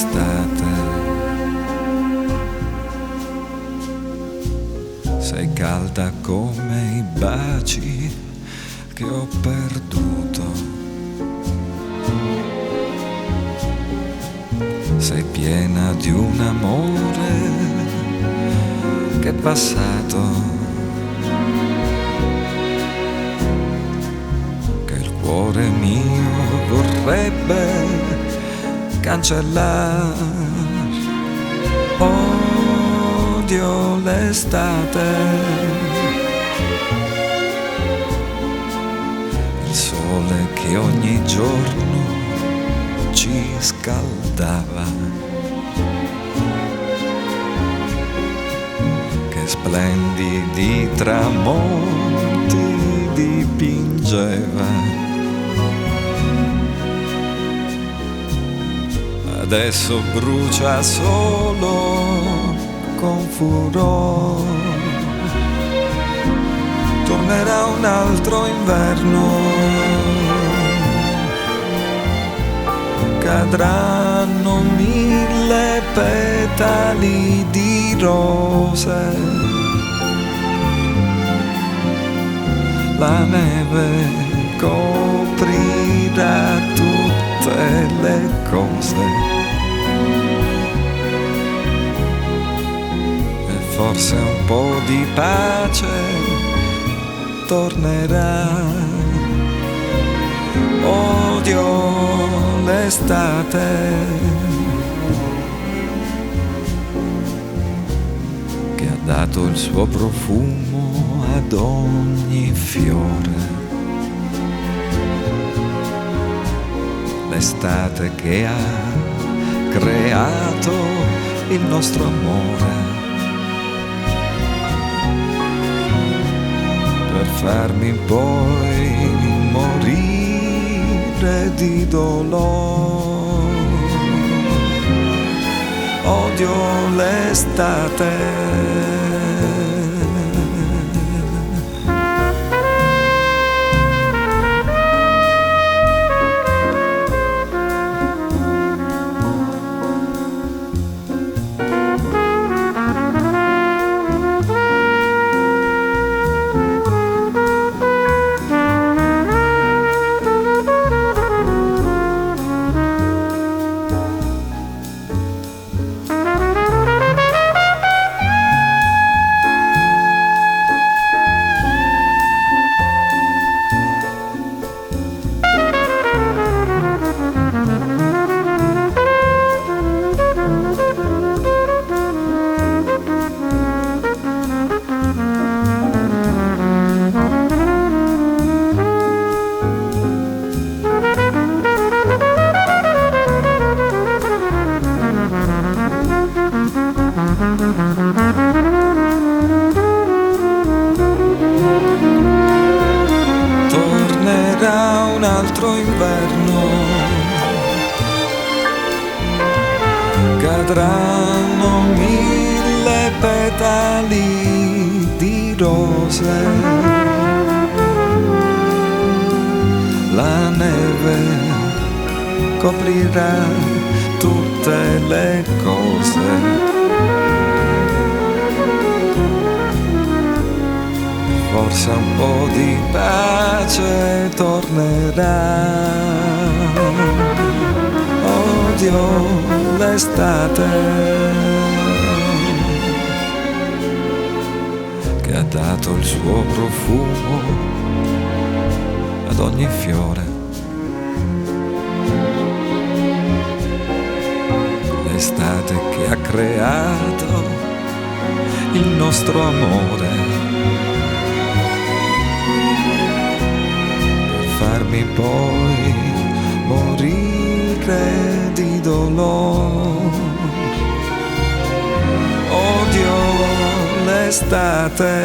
l'estate. Sei calda come i baci che ho perduto. Sei piena di un amore che è passato, che il cuore mio vorrebbe cancellare. Odio l'estate, il sole che ogni giorno ci scaldava, che splendidi tramonti dipingeva. Adesso brucia solo con furore. Tornerà un altro inverno, cadranno 1000 petali di rose, la neve coprirà tutte le cose. Forse un po' di pace tornerà. Odio l'estate, che ha dato il suo profumo ad ogni fiore. L'estate che ha creato il nostro amore, per farmi poi morire di dolore. Odio l'estate. Tornerà un altro inverno, cadranno 1000 petali di rose, la neve coprirà tutte le cose. Forse un po' di pace tornerà. Odio l'estate, che ha dato il suo profumo ad ogni fiore. L'estate che ha creato il nostro amore, farmi poi morire di dolore. Odio l'estate.